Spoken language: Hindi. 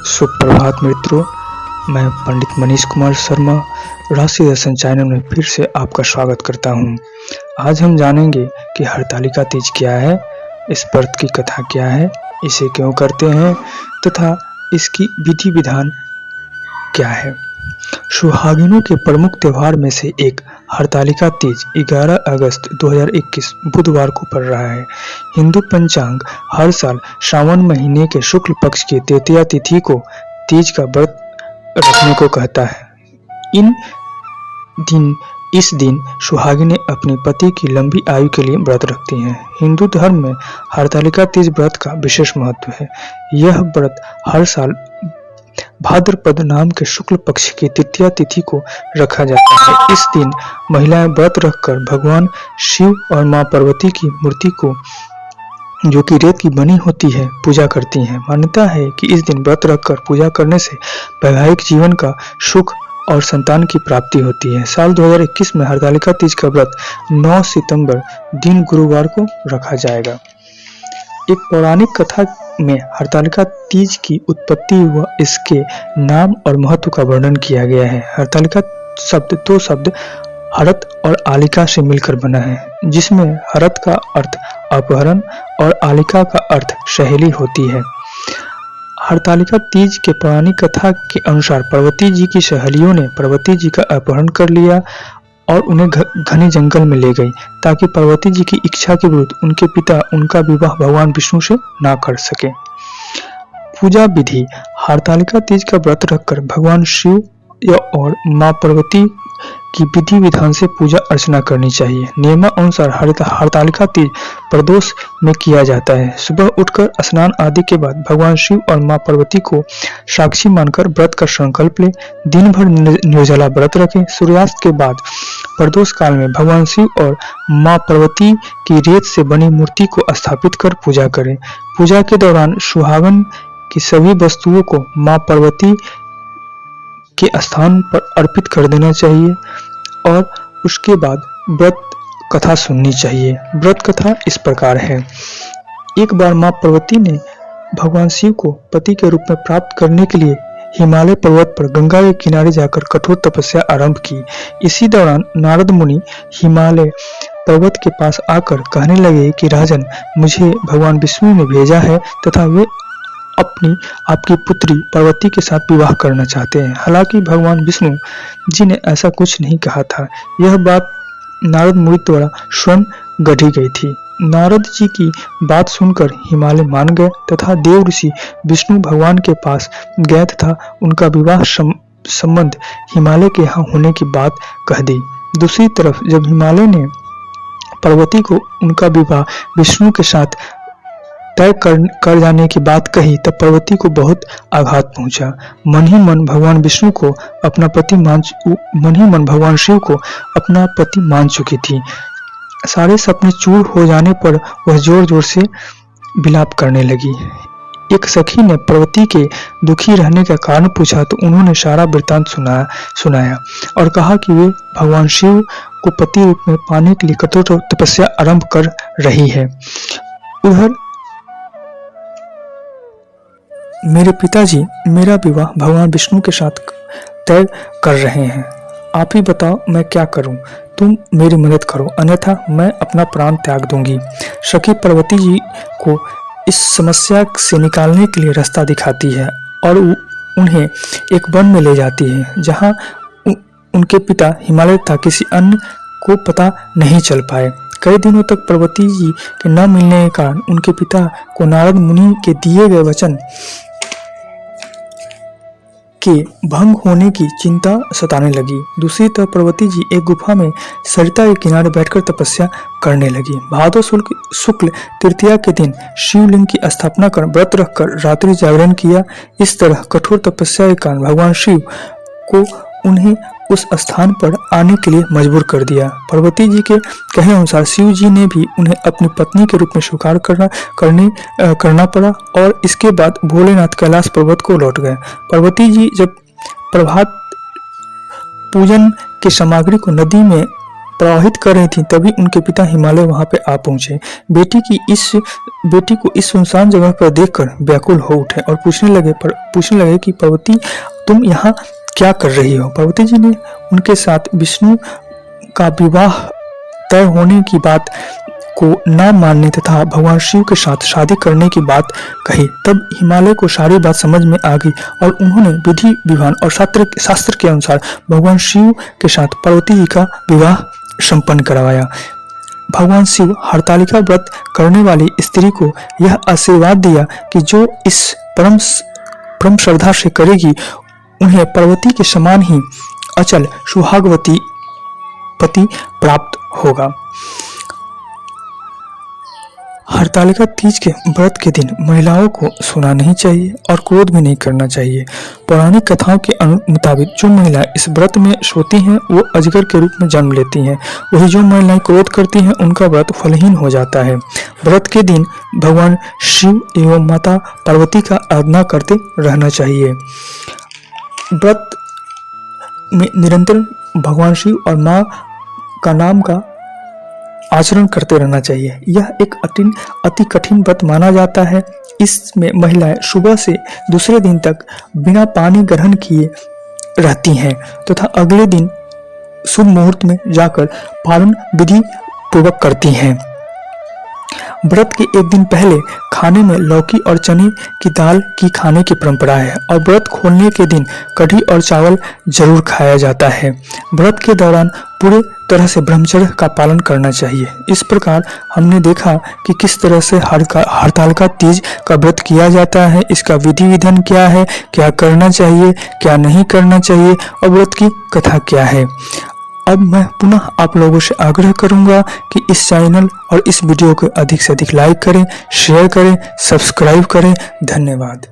सुप्रभात मित्रों, मैं पंडित मनीष कुमार शर्मा राशि दर्शन चैनल में फिर से आपका स्वागत करता हूं। आज हम जानेंगे कि हरतालिका तीज क्या है, इस व्रत की कथा क्या है, इसे क्यों करते हैं तथा इसकी विधि विधान क्या है। सुहागिनों के प्रमुख त्योहार में से एक हरतालिका तीज 11 अगस्त 2021 बुधवार को पड़ रहा है। हिंदू पंचांग हर साल श्रावण महीने के शुक्ल पक्ष की तृतीया तिथि को तीज का व्रत रखने को कहता है। इस दिन सुहागिनें अपने पति की लंबी आयु के लिए व्रत रखती हैं। हिंदू धर्म में हरतालिका तीज व्रत का विशेष महत्व है। यह व्रत हर साल भाद्रपद नाम के शुक्ल पक्ष की तृतीया तिथि को रखा जाता है। इस दिन महिलाएं व्रत रखकर भगवान शिव और मां पार्वती की मूर्ति को, जो कि रेत की बनी होती है, पूजा करती हैं। मान्यता है कि इस दिन व्रत रखकर पूजा करने से वैवाहिक जीवन का सुख और संतान की प्राप्ति होती है। साल 2021 में हरतालिका तीज का व्रत 9 सितंबर दिन गुरुवार को रखा जाएगा। एक पौराणिक कथा में हरतालिका तीज की उत्पत्ति व इसके नाम और महत्व का वर्णन किया गया है। हरतालिका शब्द दो शब्द हरत और आलिका से मिलकर बना है, जिसमें हरत का अर्थ अपहरण और आलिका का अर्थ सहेली होती है। हरतालिका तीज के पौराणिक कथा के अनुसार पार्वती जी की सहेलियों ने पार्वती जी का अपहरण कर लिया और उन्हें घने जंगल में ले गई, ताकि पार्वती जी की इच्छा के विरुद्ध उनके पिता उनका विवाह भगवान विष्णु से ना कर सके। पूजा विधि: हरतालिका तीज का व्रत रखकर भगवान शिव और मां पार्वती की विधि विधान से पूजा अर्चना करनी चाहिए। नियमानुसार हरतालिका तीज प्रदोष में किया जाता है। सुबह उठकर स्नान आदि के बाद भगवान शिव और मां पार्वती को साक्षी मानकर व्रत का संकल्प ले दिन भर निर्जला व्रत रखें। सूर्यास्त के बाद प्रदोष काल में भगवान शिव और मां पार्वती की रेत से बनी मूर्ति को स्थापित कर पूजा करें। पूजा के दौरान सुहागन की सभी वस्तुओं को मां पार्वती के स्थान पर अर्पित कर देना चाहिए और उसके बाद व्रत कथा सुननी चाहिए। व्रत कथा इस प्रकार है। एक बार मां पार्वती ने भगवान शिव को पति के रूप में प्राप्त करने के लिए हिमालय पर्वत पर गंगा के किनारे जाकर कठोर तपस्या आरंभ की। इसी दौरान नारद मुनि हिमालय पर्वत के पास आकर कहने लगे कि राजन, मुझे भगवान विष्णु ने भेजा है तथा वे आपकी पुत्री पार्वती के साथ विवाह करना चाहते हैं। हालांकि भगवान विष्णु जी ने ऐसा कुछ नहीं कहा था। यह बात नारद मुनि द्वारा स्वयं गढ़ी गई थी। नारद जी की बात सुनकर हिमालय मान गए तथा देव ऋषि विष्णु भगवान के पास गए तथा उनका विवाह संबंध हिमालय के यहाँ होने की बात कह दी। दूसरी तरफ जब हिमालय ने पार्वती को उनका विवाह विष्णु के साथ तय कर जाने की बात कही, तब पार्वती को बहुत आघात पहुंचा। मन ही मन भगवान शिव को अपना पति मान चुकी थी। सारे सपने चूर हो जाने पर वह जोर जोर से विलाप करने लगी। एक सखी ने पार्वती के दुखी रहने का कारण पूछा तो उन्होंने सारा वृत्तांत सुनाया और कहा कि वे भगवान शिव को पति रूप में पाने के लिए कठोर तपस्या आरंभ कर रही है। उधर मेरे पिताजी मेरा विवाह भगवान विष्णु के साथ तय कर रहे हैं। आप ही बताओ मैं क्या करूं? तुम मेरी मदद करो, अन्यथा मैं अपना प्राण त्याग दूंगी। सखी पार्वती जी को इस समस्या से निकालने के लिए रास्ता दिखाती है और उन्हें एक वन में ले जाती है, जहां उनके पिता हिमालय तथा किसी अन्य को पता नहीं चल पाए। कई दिनों तक पार्वती जी के न मिलने के कारण उनके पिता को नारद मुनि के दिए गए वचन के भंग होने की चिंता सताने लगी। दूसरी तरफ पार्वती जी एक गुफा में सरिता के किनारे बैठकर तपस्या करने लगी। भादो शुक्ल तृतीया के दिन शिवलिंग की स्थापना कर व्रत रखकर रात्रि जागरण किया। इस तरह कठोर तपस्या के कारण भगवान शिव को उन्हें उस स्थान पर आने के लिए मजबूर कर दिया। पार्वती जी के कहे अनुसार शिव जी ने भी उन्हें अपनी पत्नी के रूप में स्वीकार करना पड़ा और इसके बाद भोलेनाथ कैलाश पर्वत को लौट गए। पार्वती जी जब प्रभात पूजन के सामग्री को नदी में प्रवाहित कर रही थी, तभी उनके पिता हिमालय वहां पे आ पहुंचे। बेटी को इस सुनसान जगह पर देखकर व्याकुल हो उठे और पूछने लगे कि पार्वती, तुम यहाँ क्या कर रही हो। पार्वती जी ने उनके साथ विष्णु का विवाह तय होने की बात को न मानने तथा भगवान शिव के साथ शादी करने की बात कही। तब हिमालय को सारी बात समझ में आ गई और उन्होंने विधि विधान और शास्त्र के अनुसार भगवान शिव के साथ पार्वती जी का विवाह संपन्न करवाया। भगवान शिव हरतालिका व्रत करने वाली स्त्री को यह आशीर्वाद दिया कि जो इस परम श्रद्धा से करेगी, उन्हें पार्वती के समान ही अचल सुहागवती पति प्राप्त होगा। हरतालिका तीज के व्रत के दिन महिलाओं को सोना नहीं चाहिए और क्रोध भी नहीं करना चाहिए। पौराणिक कथाओं के मुताबिक जो महिलाएं इस व्रत में सोती हैं वो अजगर के रूप में जन्म लेती हैं। वही जो महिलाएं क्रोध करती हैं उनका व्रत फलहीन हो जाता है। व्रत के दिन भगवान शिव एवं माता पार्वती का आराधना करते रहना चाहिए। व्रत में निरंतर भगवान शिव और माँ का नाम का आचरण करते रहना चाहिए। यह एक अति कठिन व्रत माना जाता है। इसमें महिलाएं सुबह से दूसरे दिन तक बिना पानी ग्रहण किए रहती हैं तथा अगले दिन शुभ मुहूर्त में जाकर पारण विधि पूर्वक करती हैं। व्रत के एक दिन पहले खाने में लौकी और चने की दाल की खाने की परंपरा है और व्रत खोलने के दिन कढ़ी और चावल जरूर खाया जाता है। व्रत के दौरान पूरे तरह से ब्रह्मचर्य का पालन करना चाहिए। इस प्रकार हमने देखा कि किस तरह से हरतालिका तीज का व्रत किया जाता है, इसका विधि विधान क्या है, क्या करना चाहिए, क्या नहीं करना चाहिए और व्रत की कथा क्या है। अब मैं पुनः आप लोगों से आग्रह करूंगा कि इस चैनल और इस वीडियो को अधिक से अधिक लाइक करें, शेयर करें, सब्सक्राइब करें। धन्यवाद।